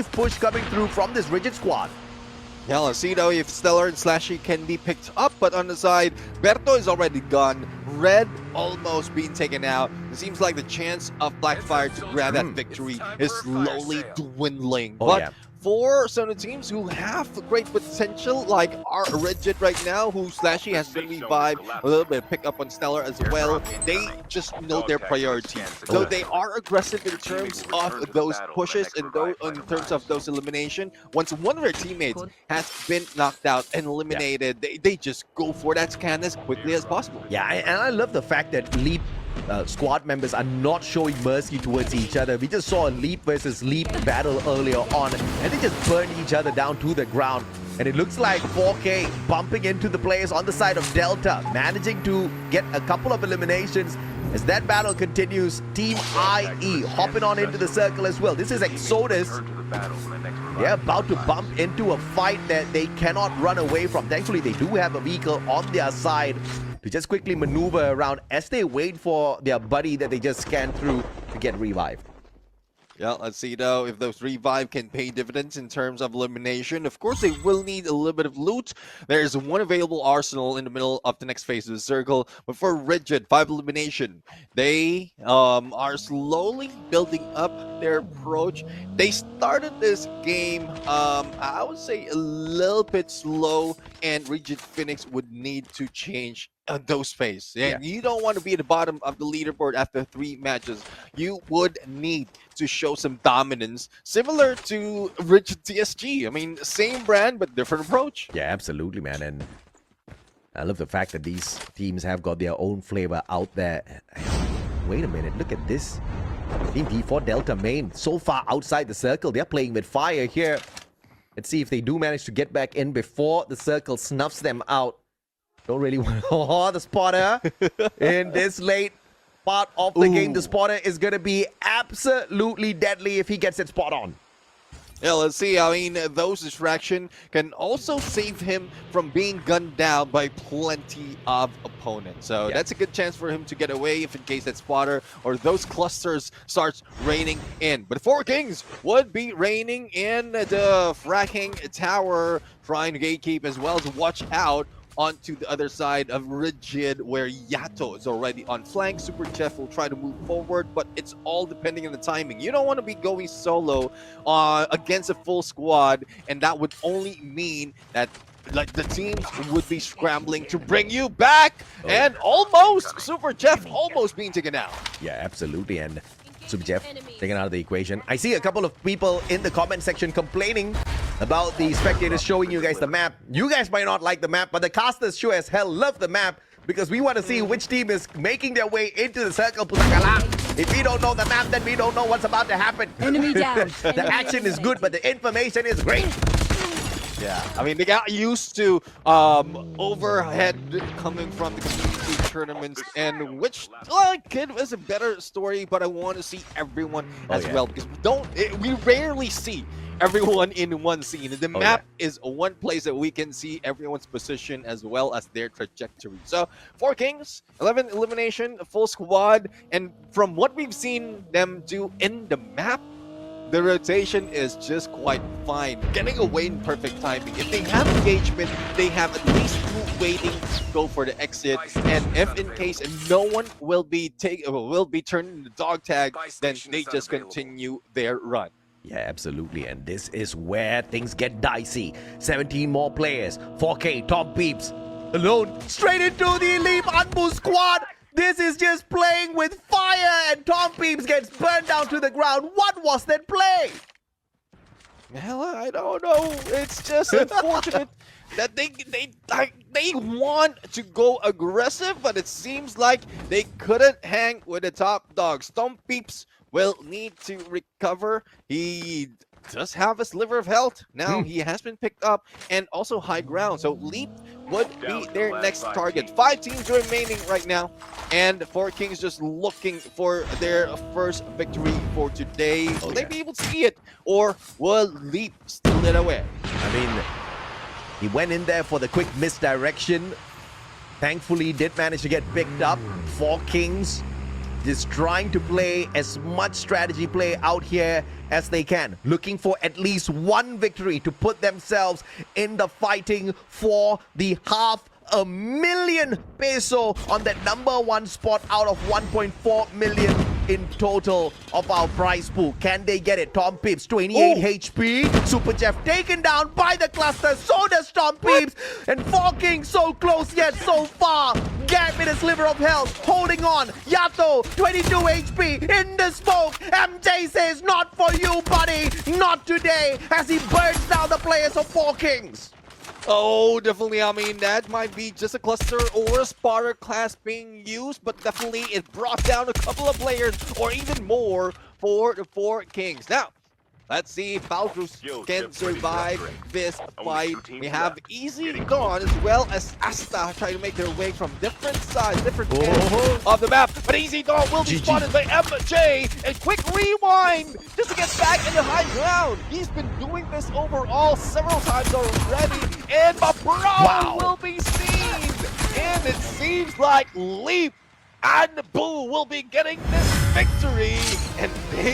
push coming through from this Rigid squad. Yeah, let's see though if Stellar and Slashy can be picked up, but on the side, Berto is already gone. Red almost being taken out. It seems like the chance of Blackfire to grab that victory is slowly dwindling. For some of the teams who have great potential, like our Rigid right now, who Slashy has been revived, a little bit of pick up on Stellar as well, they just know their priority. So they are aggressive in terms of those pushes and in terms of those elimination. Once one of their teammates has been knocked out and eliminated, they just go for that scan as quickly as possible. Yeah, and I love the fact that Leap squad members are not showing mercy towards each other. We just saw a Leap versus Leap battle earlier on, and they just burned each other down to the ground. And it looks like 4K bumping into the players on the side of Delta, managing to get a couple of eliminations. As that battle continues, Team IE hopping on into the circle as well. This is Exodus. They're about to bump into a fight that they cannot run away from. Thankfully, they do have a vehicle on their side to just quickly maneuver around as they wait for their buddy that they just scanned through to get revived. Yeah, let's see though if those revive can pay dividends in terms of elimination. Of course, they will need a little bit of loot. There's one available arsenal in the middle of the next phase of the circle. But for Rigid, 5 elimination, they are slowly building up their approach. They started this game, I would say, a little bit slow, and Rigid Phoenix would need to change those pace. And you don't want to be at the bottom of the leaderboard after 3 matches. You would need to show some dominance, similar to Rigid TSG. I mean, same brand, but different approach. Yeah, absolutely, man. And I love the fact that these teams have got their own flavor out there. Wait a minute, look at this. Team D4 Delta main, so far outside the circle. They're playing with fire here. Let's see if they do manage to get back in before the circle snuffs them out. Don't really want the spotter in this late part of the game. The spotter is going to be absolutely deadly if he gets it spot on. Yeah, let's see. I mean, those distraction can also save him from being gunned down by plenty of opponents. So that's a good chance for him to get away if in case that spotter or those clusters starts raining in. But 4 Kings would be raining in the fracking tower, trying to gatekeep as well to watch out onto the other side of Rigid, where Yato is already on flank. Super Chef will try to move forward, but it's all depending on the timing. You don't want to be going solo against a full squad, and that would only mean that the teams would be scrambling to bring you back, and almost Super Jeff almost being taken out. Yeah, absolutely. And Super Jeff taken out of the equation. I see a couple of people in the comment section complaining about the spectators showing you guys the map. You guys might not like the map, but the casters sure as hell love the map, because we want to see which team is making their way into the circle. If we don't know the map, then we don't know what's about to happen. Enemy down. The action is good, but the information is great. Yeah, I mean, they got used to overhead coming from the community tournaments, and which kid was a better story, but I want to see everyone as well, because we rarely see everyone in one scene. The map is one place that we can see everyone's position as well as their trajectory. So 4 Kings, 11 elimination, a full squad, and from what we've seen them do in the map, the rotation is just quite fine, getting away in perfect timing. If they have engagement, they have at least 2 waiting to go for the exit, and if in case no one will be turned into dog tag, then they just continue their run. Yeah, absolutely. And this is where things get dicey. 17 more players. 4K, Tom Peeps, alone, straight into the Elite Anbu squad. This is just playing with fire, and Tom Peeps gets burned down to the ground. What was that play? Hell, I don't know. It's just unfortunate that they want to go aggressive, but it seems like they couldn't hang with the top dogs. Tom Peeps will need to recover. He does have a sliver of health. Now he has been picked up, and also high ground. So Leap would be their next target. 5 teams remaining right now, and 4 Kings just looking for their first victory for today. Will they be able to see it, or will Leap steal it away? I mean, he went in there for the quick misdirection. Thankfully, did manage to get picked up. 4 Kings just trying to play as much strategy play out here as they can, looking for at least one victory to put themselves in the fighting for the $500,000 peso on that #1 spot out of 1.4 million in total of our prize pool. Can they get it? Tom Pips, 28 HP. Super Jeff taken down by the cluster. So does Tom Pips. And Four Kings so close yet so far. Gap in a sliver of health. Holding on. Yato, 22 HP in the smoke. MJ says, not for you, buddy. Not today. As he burns down the players of Four Kings. Oh, definitely. I mean, that might be just a cluster or a spotter class being used, but definitely it brought down a couple of players or even more for the Four Kings. Now, let's see if Falcruz can survive this fight. We have Easy gone as well as Asta trying to make their way from different sides, different ends of the map. But Easy Dawn will be spotted by MJ. And quick rewind just to get back in the high ground. He's been doing this overall several times already. And Babro will be seen. And it seems like Leap and Boo will be getting this victory. And they